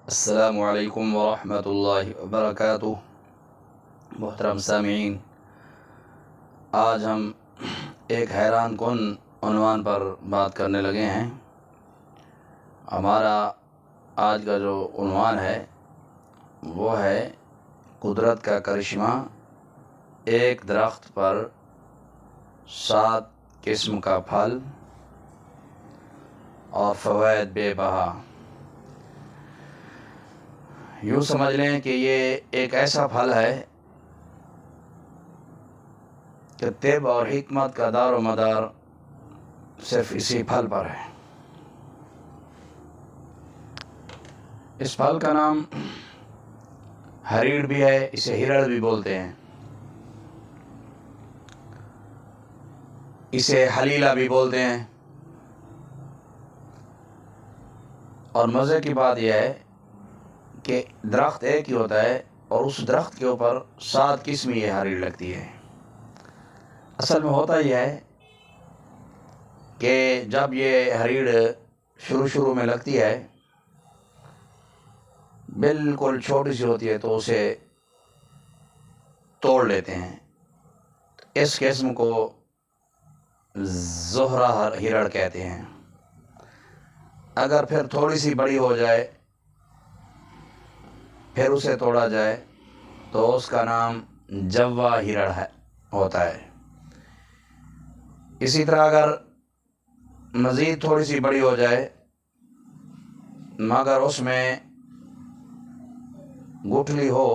السلام علیکم ورحمۃ اللہ وبرکاتہ۔ محترم سامعین، آج ہم ایک حیران کن عنوان پر بات کرنے لگے ہیں۔ ہمارا آج کا جو عنوان ہے وہ ہے قدرت کا کرشمہ، ایک درخت پر 7 قسم کا پھل اور فوائد بے بہا۔ یوں سمجھ لیں کہ یہ ایک ایسا پھل ہے کہ طب اور حکمت کا دار و مدار صرف اسی پھل پر ہے۔ اس پھل کا نام ہریڑ بھی ہے، اسے ہرڑ بھی بولتے ہیں، اسے حلیلہ بھی بولتے ہیں۔ اور مزے کی بات یہ ہے کہ درخت ایک ہی ہوتا ہے اور اس درخت کے اوپر 7 قسم یہ ہریڑ لگتی ہے۔ اصل میں ہوتا یہ ہے کہ جب یہ ہریڑ شروع میں لگتی ہے، بالکل چھوٹی سی ہوتی ہے، تو اسے توڑ لیتے ہیں۔ اس قسم کو زہرہ ہرڑ کہتے ہیں۔ اگر پھر تھوڑی سی بڑی ہو جائے، پھر اسے توڑا جائے، تو اس کا نام جوا ہرڑ ہوتا ہے۔ اسی طرح اگر مزید تھوڑی سی بڑی ہو جائے مگر اس میں گٹھلی ہو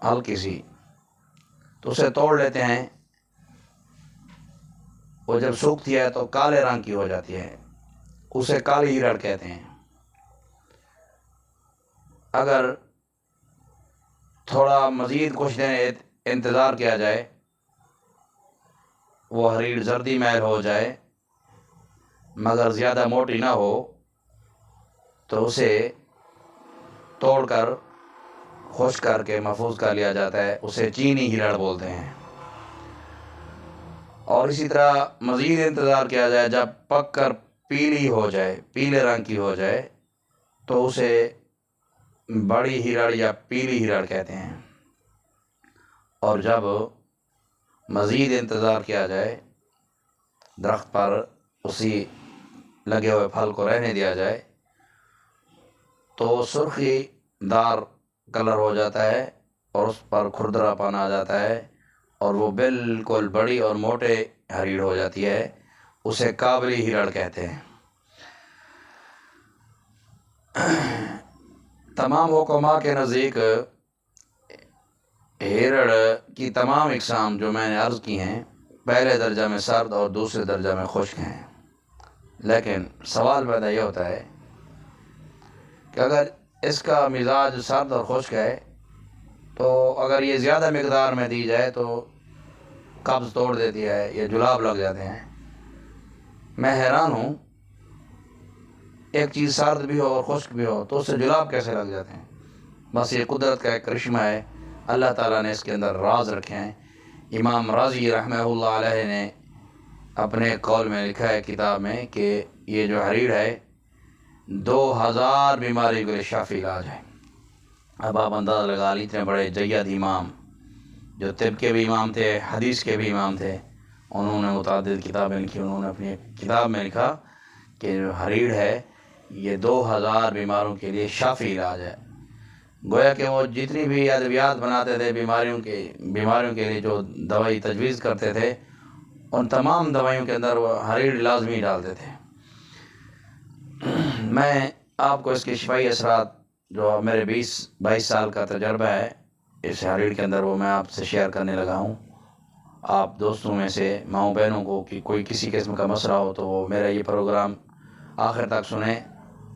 ہلکی سی، تو اسے توڑ لیتے ہیں۔ وہ جب سوکھتی ہے تو کالے رنگ کی ہو جاتی ہے، اسے کالی ہرڑ کہتے ہیں۔ اگر تھوڑا مزید کچھ دن انتظار کیا جائے، وہ ہریڑ زردی میل ہو جائے مگر زیادہ موٹی نہ ہو، تو اسے توڑ کر خشک کر کے محفوظ کر لیا جاتا ہے، اسے چینی ہرڑ بولتے ہیں۔ اور اسی طرح مزید انتظار کیا جائے، جب پک کر پیلی ہو جائے، پیلے رنگ کی ہو جائے، تو اسے بڑی ہرڑ یا پیلی ہرڑ کہتے ہیں۔ اور جب مزید انتظار کیا جائے، درخت پر اسی لگے ہوئے پھل کو رہنے دیا جائے، تو سرخی دار کلر ہو جاتا ہے اور اس پر کھردرا پن آ جاتا ہے اور وہ بالکل بڑی اور موٹے ہریڑ ہو جاتی ہے، اسے کابلی ہرڑ کہتے ہیں۔ تمام حکماء کے نزدیک ہرڑ کی تمام اقسام جو میں نے عرض کی ہیں، پہلے درجہ میں سرد اور دوسرے درجہ میں خشک ہیں۔ لیکن سوال پیدا یہ ہوتا ہے کہ اگر اس کا مزاج سرد اور خشک ہے، تو اگر یہ زیادہ مقدار میں دی جائے تو قبض توڑ دیتی ہے یا جلاب لگ جاتے ہیں۔ میں حیران ہوں، ایک چیز سرد بھی ہو اور خشک بھی ہو تو اس سے جلاب کیسے لگ جاتے ہیں؟ بس یہ قدرت کا ایک کرشمہ ہے، اللہ تعالیٰ نے اس کے اندر راز رکھے ہیں۔ امام رازی رحمہ اللہ علیہ نے اپنے قول میں لکھا ہے کتاب میں کہ یہ جو ہریڑ ہے 2000 بیماریوں کے لیے شافی علاج ہے۔ اب آپ اندازہ لگا لی، اتنے بڑے جید امام جو طب کے بھی امام تھے، حدیث کے بھی امام تھے، انہوں نے متعدد کتابیں لکھی۔ انہوں نے اپنی کتاب میں لکھا کہ جو ہریڑ ہے یہ 2000 بیماروں کے لیے شافی علاج ہے۔ گویا کہ وہ جتنی بھی ادویات بناتے تھے بیماریوں کے لیے جو دوائی تجویز کرتے تھے، ان تمام دوائیوں کے اندر وہ ہریڑ لازمی ڈالتے تھے۔ میں آپ کو اس کے شفائی اثرات جو میرے 22 سال کا تجربہ ہے اس ہریڑ کے اندر، وہ میں آپ سے شیئر کرنے لگا ہوں۔ آپ دوستوں میں سے ماؤں بہنوں کو کہ کوئی کسی قسم کا مسئلہ ہو تو وہ میرا یہ پروگرام آخر تک سنیں۔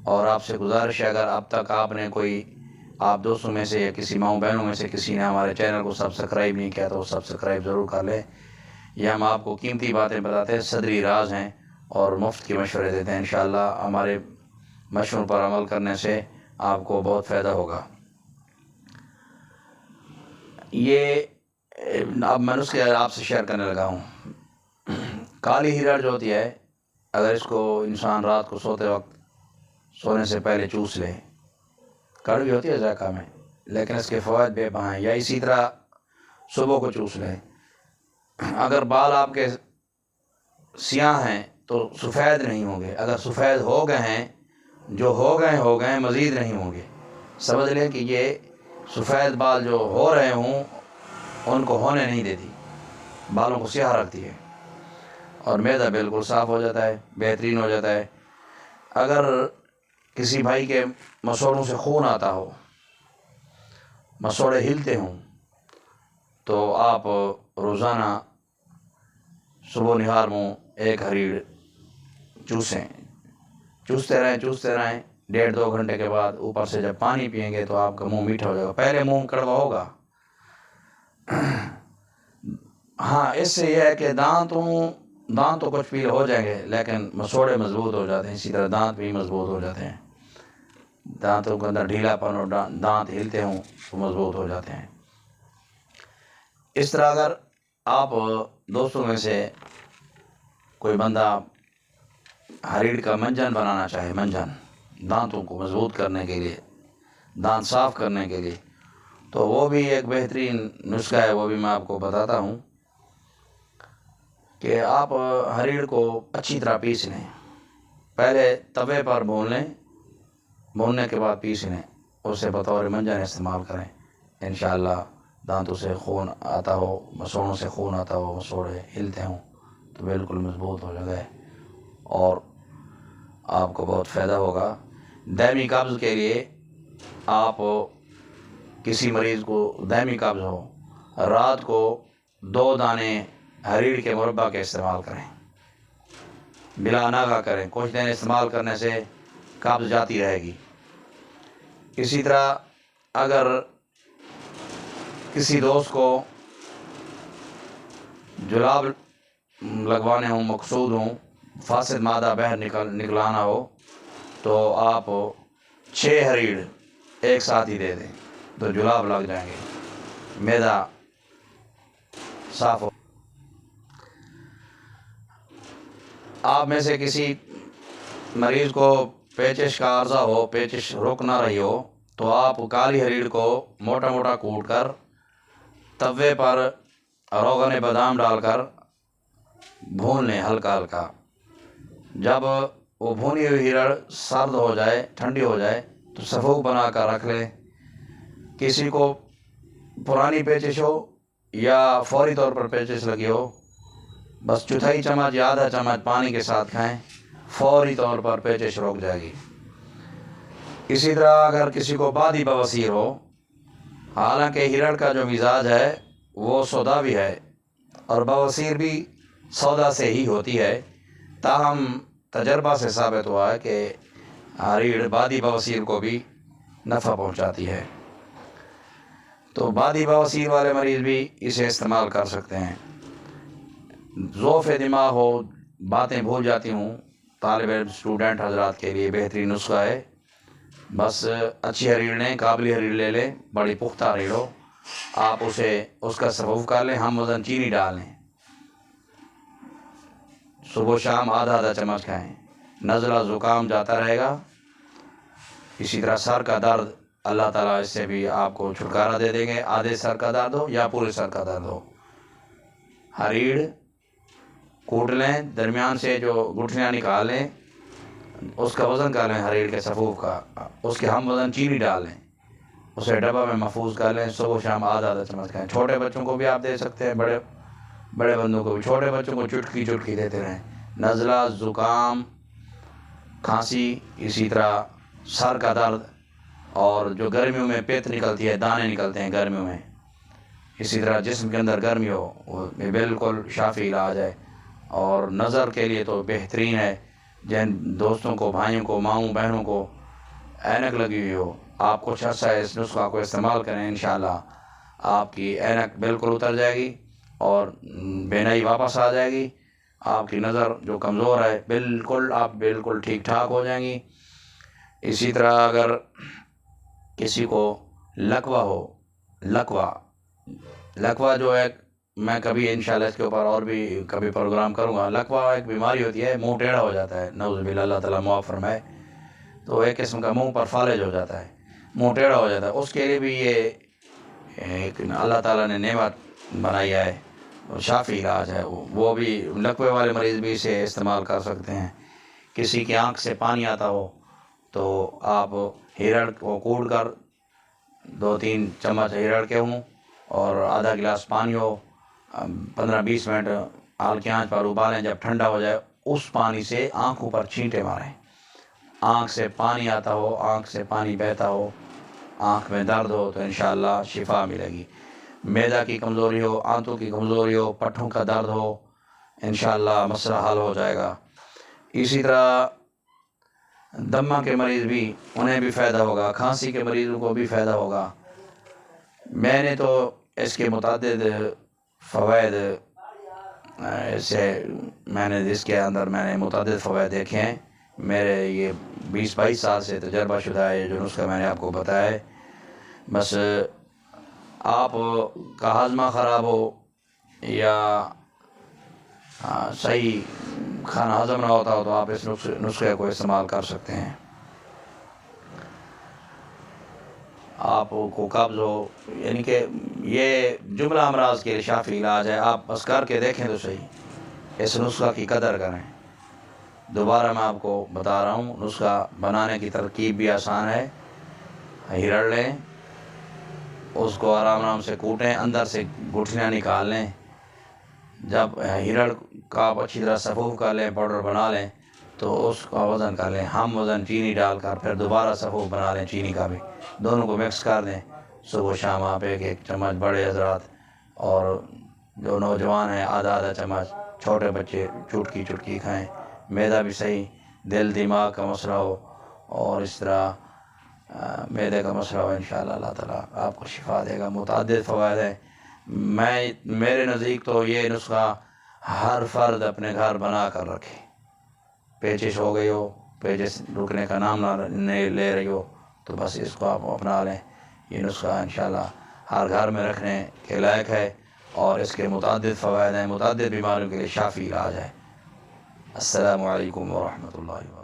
اور آپ سے گزارش ہے، اگر اب تک آپ دوستوں میں سے یا کسی ماؤں بہنوں میں سے کسی نے ہمارے چینل کو سبسکرائب نہیں کیا تو وہ سبسکرائب ضرور کر لیں۔ یہ ہم آپ کو قیمتی باتیں بتاتے ہیں، صدری راز ہیں اور مفت کے مشورے دیتے ہیں۔ انشاءاللہ ہمارے مشوروں پر عمل کرنے سے آپ کو بہت فائدہ ہوگا۔ یہ اب میں نسخے آپ سے شیئر کرنے لگا ہوں۔ کالی ہرڑ جو ہوتی ہے، اگر اس کو انسان رات کو سوتے وقت سونے سے پہلے چوس لے کڑوی ہوتی ہے ذائقہ میں، لیکن اس کے فوائد بے بہا ہیں۔ یا اسی طرح صبح کو چوس لیں۔ اگر بال آپ کے سیاہ ہیں تو سفید نہیں ہوں گے، اگر سفید ہو گئے ہیں، جو ہو گئے مزید نہیں ہوں گے۔ سمجھ لیں کہ یہ سفید بال جو ہو رہے ہوں ان کو ہونے نہیں دیتی، بالوں کو سیاہ رکھتی ہے، اور معدہ بالکل صاف ہو جاتا ہے، بہترین ہو جاتا ہے۔ اگر کسی بھائی کے مسوڑوں سے خون آتا ہو، مسوڑے ہلتے ہوں، تو آپ روزانہ صبح نہار منہ ایک ہریڑ چوستے رہیں 1.5-2 گھنٹے کے بعد اوپر سے جب پانی پئیں گے تو آپ کا منہ میٹھا ہو جائے گا۔ پہلے منہ کڑوا ہوگا، ہاں اس سے یہ ہے کہ دانت تو کچھ پیل ہو جائیں گے، لیکن مسوڑے مضبوط ہو جاتے ہیں، اسی طرح دانت بھی مضبوط ہو جاتے ہیں۔ دانتوں کے اندر ڈھیلا پن اور دانت ہلتے ہوں تو مضبوط ہو جاتے ہیں۔ اس طرح اگر آپ دوستوں میں سے کوئی بندہ ہریڑ کا منجن بنانا چاہے، منجن دانتوں کو مضبوط کرنے کے لیے، دانت صاف کرنے کے لیے، تو وہ بھی ایک بہترین نسخہ ہے، وہ بھی میں آپ کو بتاتا ہوں کہ آپ ہریڑ کو اچھی طرح پیس لیں، پہلے توے پر بھون لیں، بھوننے کے بعد پیس لیں، اسے بطور منجن استعمال کریں۔ انشاءاللہ دانتوں سے خون آتا ہو، مسوڑوں سے خون آتا ہو، مسوڑے ہلتے ہوں تو بالکل مضبوط ہو جائے اور آپ کو بہت فائدہ ہوگا۔ دائمی قبض کے لیے آپ کسی مریض کو دائمی قبض ہو، رات کو 2 دانے ہریڑ کے مربع کے استعمال کریں، بلا ناغہ کریں، کچھ دن استعمال کرنے سے قبض جاتی رہے گی۔ اسی طرح اگر کسی دوست کو جلاب لگوانے ہوں، مقصود ہوں، فاسد مادہ باہر نکلانا ہو، تو آپ 6 ہریڑ ایک ساتھ ہی دے دیں تو جلاب لگ جائیں گے، معدہ صاف ہو۔ آپ میں سے کسی مریض کو پیچش کا عرضہ ہو، پیچش رک نہ رہی ہو، تو آپ کالی ہریڑ کو موٹا موٹا کوٹ کر توے پر روغن بادام ڈال کر بھون لیں ہلکا ہلکا۔ جب وہ بھونی ہوئی ہریڑ سرد ہو جائے، ٹھنڈی ہو جائے تو صفوف بنا کر رکھ لیں۔ کسی کو پرانی پیچش ہو یا فوری طور پر پیچش لگی ہو، بس 1/4 چمچ یا آدھا چمچ پانی کے ساتھ کھائیں، فوری طور پر پیچش رک جائے گی۔ اسی طرح اگر کسی کو بادی بواسیر ہو، حالانکہ ہریڑ کا جو مزاج ہے وہ سوداوی ہے اور بواسیر بھی سودا سے ہی ہوتی ہے، تاہم تجربہ سے ثابت ہوا ہے کہ ہریڑ بادی بواسیر کو بھی نفع پہنچاتی ہے، تو بادی بواسیر والے مریض بھی اسے استعمال کر سکتے ہیں۔ ضعف دماغ ہو، باتیں بھول جاتی ہوں، طالب علم اسٹوڈنٹ حضرات کے لیے بہترین نسخہ ہے۔ بس اچھی ہریڑ لیں، قابلی ہریڑ لے لیں، بڑی پختہ ہریڑ ہو، آپ اس کا صفوف کر لیں، ہم وزن چینی ڈال لیں، صبح شام آدھا چمچ کھائیں، نزلہ زکام جاتا رہے گا۔ اسی طرح سر کا درد، اللہ تعالیٰ اس سے بھی آپ کو چھٹکارا دے دیں گے، آدھے سر کا درد ہو یا پورے سر کا درد ہو۔ ہریڑ کوٹ لیں، درمیان سے جو گٹھلیاں نکال لیں، اس کا وزن کر لیں ہریڑ کے صفوف کا، اس کے ہم وزن چینی ڈال لیں، اسے ڈبہ میں محفوظ کر لیں، صبح شام آدھا چمچ کھائیں۔ چھوٹے بچوں کو بھی آپ دے سکتے ہیں، بڑے بندوں کو بھی، چھوٹے بچوں کو چٹکی دیتے رہیں۔ نزلہ، زکام، کھانسی، اسی طرح سر کا درد، اور جو گرمیوں میں پیت نکلتی ہے، دانے نکلتے ہیں گرمیوں میں، اسی طرح جسم کے اندر گرمی ہو، وہ بالکل شافی علاج ہے۔ اور نظر کے لیے تو بہترین ہے، جن دوستوں کو، بھائیوں کو، ماؤں بہنوں کو اینک لگی ہوئی ہو، آپ کچھ عرصہ اس نسخہ کو استعمال کریں، انشاءاللہ آپ کی اینک بالکل اتر جائے گی اور بینائی واپس آ جائے گی، آپ کی نظر جو کمزور ہے بالکل ٹھیک ٹھاک ہو جائیں گی۔ اسی طرح اگر کسی کو لکوہ ہو، لکوہ جو ہے، میں کبھی انشاءاللہ اس کے اوپر اور بھی کبھی پروگرام کروں گا۔ لکوہ ایک بیماری ہوتی ہے، منہ ٹیڑھا ہو جاتا ہے، نعوذ باللہ، اللہ تعالیٰ معاف فرمائے، تو ایک قسم کا منہ پر فالج ہو جاتا ہے۔ منہ ٹیڑھا ہو جاتا ہے، اس کے لیے بھی یہ ایک اللہ تعالیٰ نے نعمت بنائی ہے، شافی علاج ہے، وہ بھی لقوے والے مریض بھی اسے استعمال کر سکتے ہیں۔ کسی کی آنکھ سے پانی آتا ہو تو آپ ہیرڑ کو کوڑ کر 2-3 چمچ ہیرڑ کے ہوں اور آدھا گلاس پانی ہو، 15-20 منٹ ہلکی آنچ پر ابالیں، جب ٹھنڈا ہو جائے اس پانی سے آنکھوں پر چھینٹے ماریں۔ آنکھ سے پانی آتا ہو، آنکھ سے پانی بہتا ہو، آنکھ میں درد ہو تو انشاءاللہ شفا ملے گی۔ معدہ کی کمزوری ہو، آنتوں کی کمزوری ہو، پٹھوں کا درد ہو، انشاءاللہ مسئلہ حل ہو جائے گا۔ اسی طرح دمہ کے مریض بھی، انہیں بھی فائدہ ہوگا، کھانسی کے مریضوں کو بھی فائدہ ہوگا۔ میں نے تو اس کے متعدد فوائد سے اس کے اندر میں نے متعدد فوائد دیکھے ہیں۔ میرے یہ 20-22 سال سے تجربہ شدہ ہے جو نسخہ میں نے آپ کو بتایا ہے۔ بس آپ کا ہاضمہ خراب ہو یا صحیح کھانا ہضم نہ ہوتا ہو تو آپ اس نسخے کو استعمال کر سکتے ہیں۔ آپ کو قبض ہو، یعنی کہ یہ جملہ امراض کے لیے شافی علاج ہے، آپ بس کر کے دیکھیں تو صحیح، اس نسخہ کی قدر کریں۔ دوبارہ میں آپ کو بتا رہا ہوں، نسخہ بنانے کی ترکیب بھی آسان ہے۔ ہیرڑ لیں، اس کو آرام سے کوٹیں، اندر سے گٹھلیاں نکال لیں۔ جب ہیرڑ کا آپ اچھی طرح صفوف کر لیں، پاؤڈر بنا لیں تو اس کا وزن کر لیں، ہم وزن چینی ڈال کر پھر دوبارہ صفوف بنا لیں چینی کا بھی، دونوں کو مکس کر دیں۔ صبح شام آپ 1-1 چمچ، بڑے حضرات اور جو نوجوان ہیں آدھا چمچ، چھوٹے بچے چٹکی چٹکی کھائیں۔ معدہ بھی صحیح، دل دماغ کا مسئلہ ہو اور اس طرح معدے کا مسئلہ ہو، انشاءاللہ اللہ تعالیٰ آپ کو شفا دے گا۔ متعدد فوائد ہیں۔ میرے نزدیک تو یہ نسخہ ہر فرد اپنے گھر بنا کر رکھے۔ پیچش ہو گئی ہو، پیچش رکنے کا نام نہ لے رہی ہو تو بس اس کو آپ اپنا لیں۔ یہ نسخہ انشاءاللہ ہر گھر میں رکھنے کے لائق ہے اور اس کے متعدد فوائد ہیں، متعدد بیماریوں کے لیے شافی علاج ہے۔ السلام علیکم ورحمۃ اللہ وبرکاتہ۔